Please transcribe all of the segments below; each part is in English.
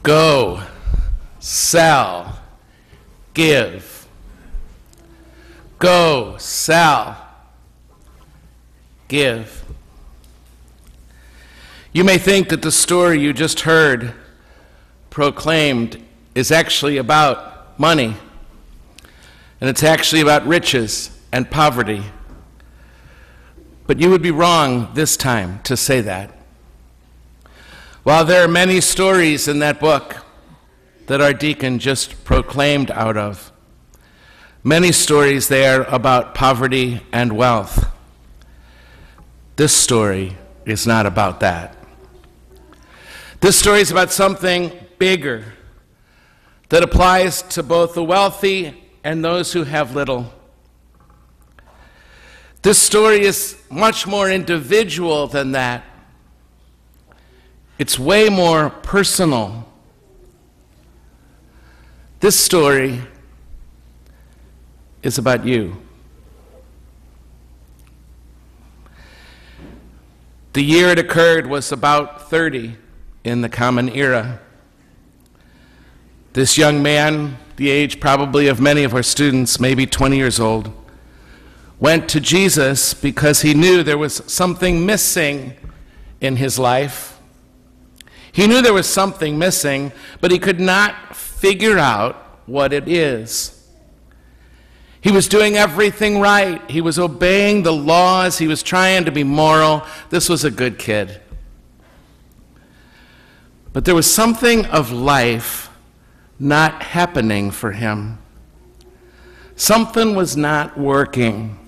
Go, sell, give. Go, sell, give. You may think that the story you just heard proclaimed is actually about money, and it's actually about riches and poverty. But you would be wrong this time to say that. While there are many stories in that book that our deacon just proclaimed out of, many stories there about poverty and wealth, this story is not about that. This story is about something bigger that applies to both the wealthy and those who have little. This story is much more individual than that. It's way more personal. This story is about you. The year it occurred was about 30 in the Common Era. This young man, the age probably of many of our students, maybe 20 years old, went to Jesus because he knew there was something missing in his life. He knew there was something missing, but he could not figure out what it is. He was doing everything right. He was obeying the laws. He was trying to be moral. This was a good kid. But there was something of life not happening for him. Something was not working.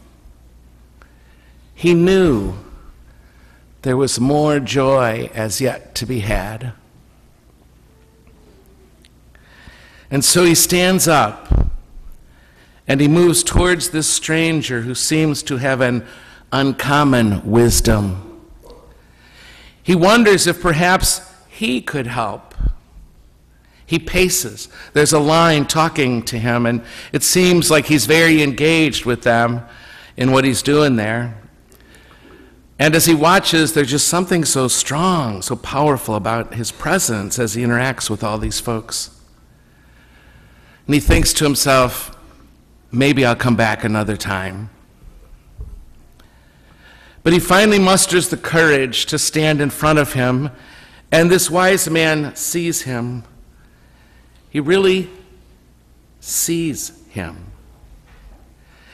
He knew there was more joy as yet to be had. And so he stands up and he moves towards this stranger who seems to have an uncommon wisdom. He wonders if perhaps he could help. He paces. There's a line talking to him, and it seems like he's very engaged with them in what he's doing there. And as he watches, there's just something so strong, so powerful about his presence as he interacts with all these folks. And he thinks to himself, maybe I'll come back another time. But he finally musters the courage to stand in front of him, and this wise man sees him. He really sees him.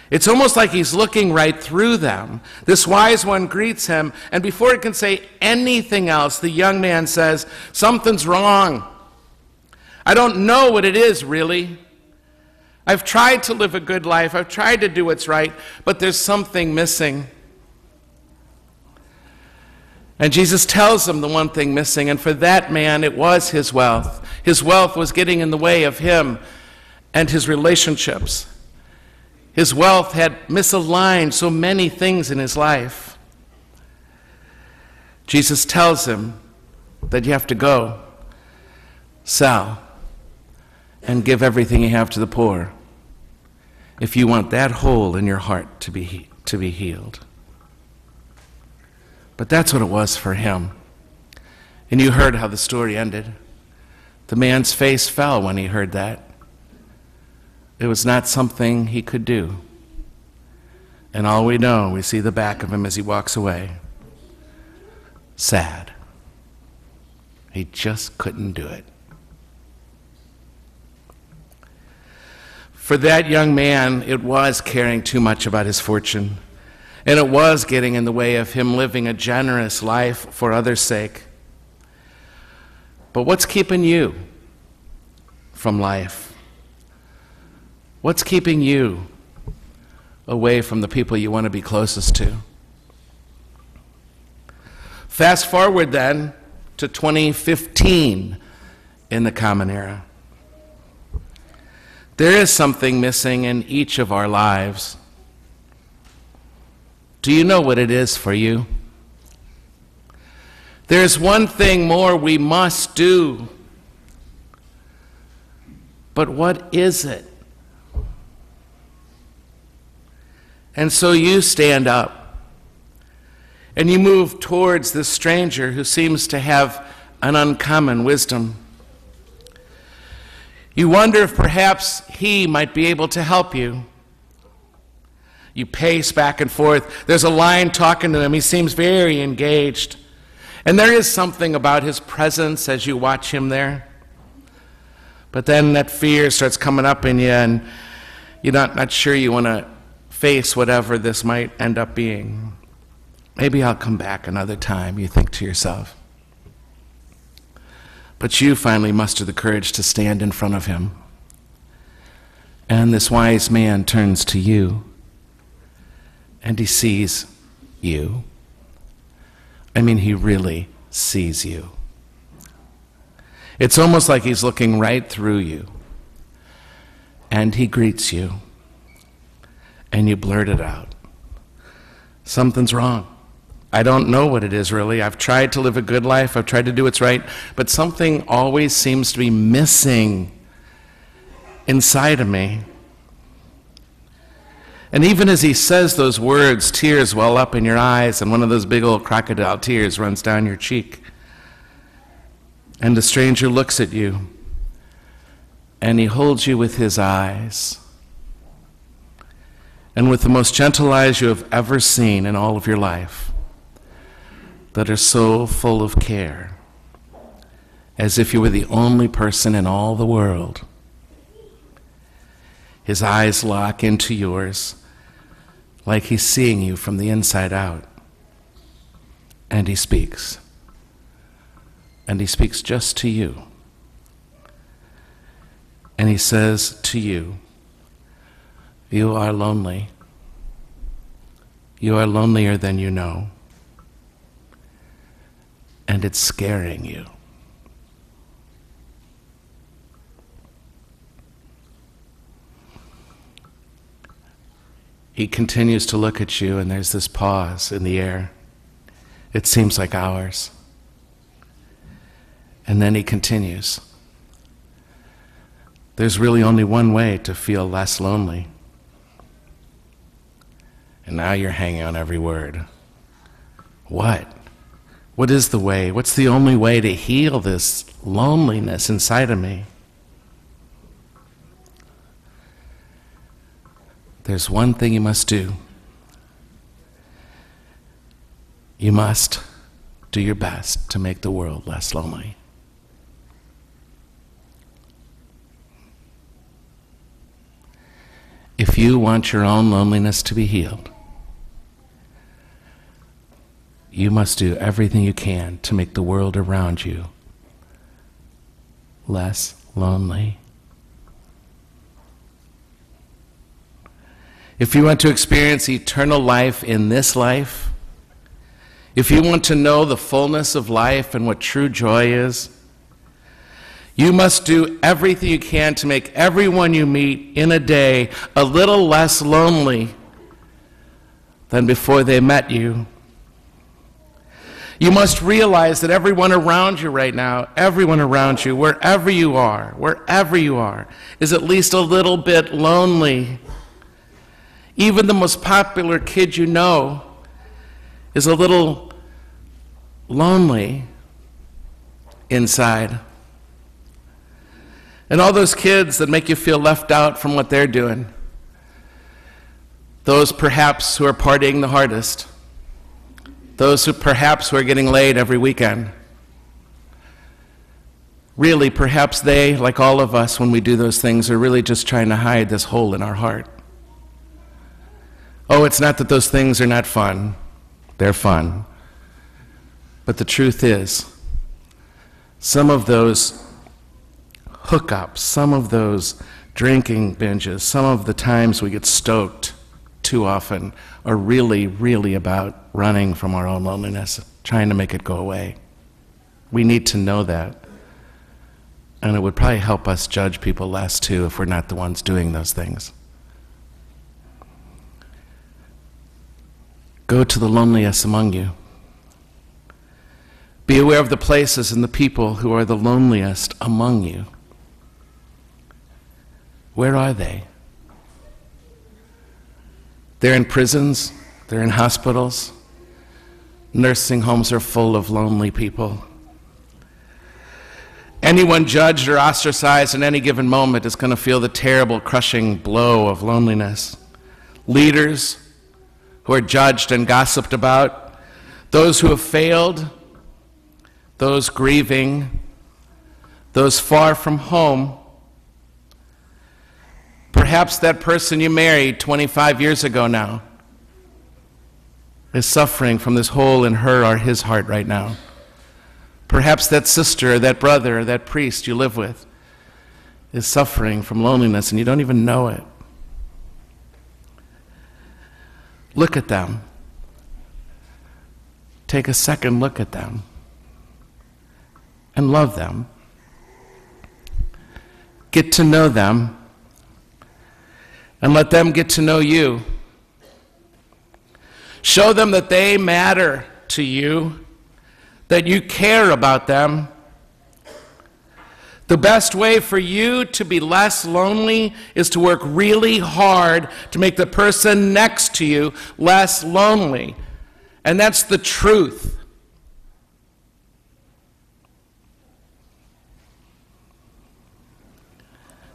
It's almost like he's looking right through them. This wise one greets him, and before he can say anything else, the young man says, something's wrong. I don't know what it is, really. I've tried to live a good life. I've tried to do what's right, but there's something missing. And Jesus tells him the one thing missing, and for that man, it was his wealth. His wealth was getting in the way of him and his relationships. His wealth had misaligned so many things in his life. Jesus tells him that you have to go, sell, and give everything you have to the poor if you want that hole in your heart to be healed. But that's what it was for him. And you heard how the story ended. The man's face fell when he heard that. It was not something he could do. And all we know, we see the back of him as he walks away. Sad. He just couldn't do it. For that young man, it was caring too much about his fortune. And it was getting in the way of him living a generous life for others' sake. But what's keeping you from life? What's keeping you away from the people you want to be closest to? Fast forward then to 2015 in the Common Era. There is something missing in each of our lives. Do you know what it is for you? There's one thing more we must do. But what is it? And so you stand up and you move towards this stranger who seems to have an uncommon wisdom. You wonder if perhaps he might be able to help you. You pace back and forth. There's a lion talking to him. He seems very engaged. And there is something about his presence as you watch him there. But then that fear starts coming up in you, and you're not sure you want to face whatever this might end up being. Maybe I'll come back another time, you think to yourself. But you finally muster the courage to stand in front of him. And this wise man turns to you, and he sees you. I mean, he really sees you. It's almost like he's looking right through you. And he greets you. And you blurt it out. Something's wrong. I don't know what it is really. I've tried to live a good life. I've tried to do what's right. But something always seems to be missing inside of me. And even as he says those words, tears well up in your eyes, and one of those big old crocodile tears runs down your cheek. And the stranger looks at you, and he holds you with his eyes. And with the most gentle eyes you have ever seen in all of your life, that are so full of care, as if you were the only person in all the world. His eyes lock into yours, like he's seeing you from the inside out. And he speaks. And he speaks just to you. And he says to you, you are lonely. You are lonelier than you know. And it's scaring you. He continues to look at you, and there's this pause in the air. It seems like hours. And then he continues. There's really only one way to feel less lonely. And now you're hanging on every word. What? What is the way? What's the only way to heal this loneliness inside of me? There's one thing you must do. You must do your best to make the world less lonely. If you want your own loneliness to be healed, you must do everything you can to make the world around you less lonely. If you want to experience eternal life in this life, if you want to know the fullness of life and what true joy is, you must do everything you can to make everyone you meet in a day a little less lonely than before they met you. You must realize that everyone around you right now, everyone around you, wherever you are, is at least a little bit lonely. Even the most popular kid you know is a little lonely inside. And all those kids that make you feel left out from what they're doing, those perhaps who are partying the hardest, those who perhaps who are getting laid every weekend, really perhaps they, like all of us when we do those things, are really just trying to hide this hole in our heart. Oh, it's not that those things are not fun. They're fun. But the truth is, some of those hookups, some of those drinking binges, some of the times we get stoked too often are really, really about running from our own loneliness, trying to make it go away. We need to know that. And it would probably help us judge people less too if we're not the ones doing those things. Go to the loneliest among you. Be aware of the places and the people who are the loneliest among you. Where are they? They're in prisons, they're in hospitals. Nursing homes are full of lonely people. Anyone judged or ostracized in any given moment is going to feel the terrible, crushing blow of loneliness. Leaders who are judged and gossiped about, those who have failed, those grieving, those far from home. Perhaps that person you married 25 years ago now is suffering from this hole in her or his heart right now. Perhaps that sister or that brother or that priest you live with is suffering from loneliness and you don't even know it. Look at them. Take a second look at them and love them. Get to know them and let them get to know you. Show them that they matter to you, that you care about them. The best way for you to be less lonely is to work really hard to make the person next to you less lonely. And that's the truth.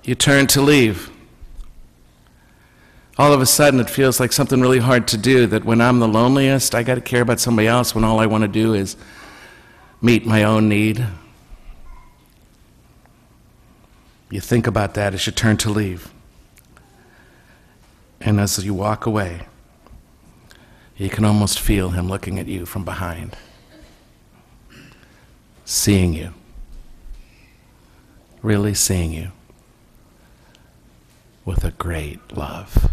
You turn to leave. All of a sudden it feels like something really hard to do, that when I'm the loneliest, I got to care about somebody else when all I want to do is meet my own need. You think about that as you turn to leave. And as you walk away, you can almost feel him looking at you from behind, seeing you, really seeing you with a great love.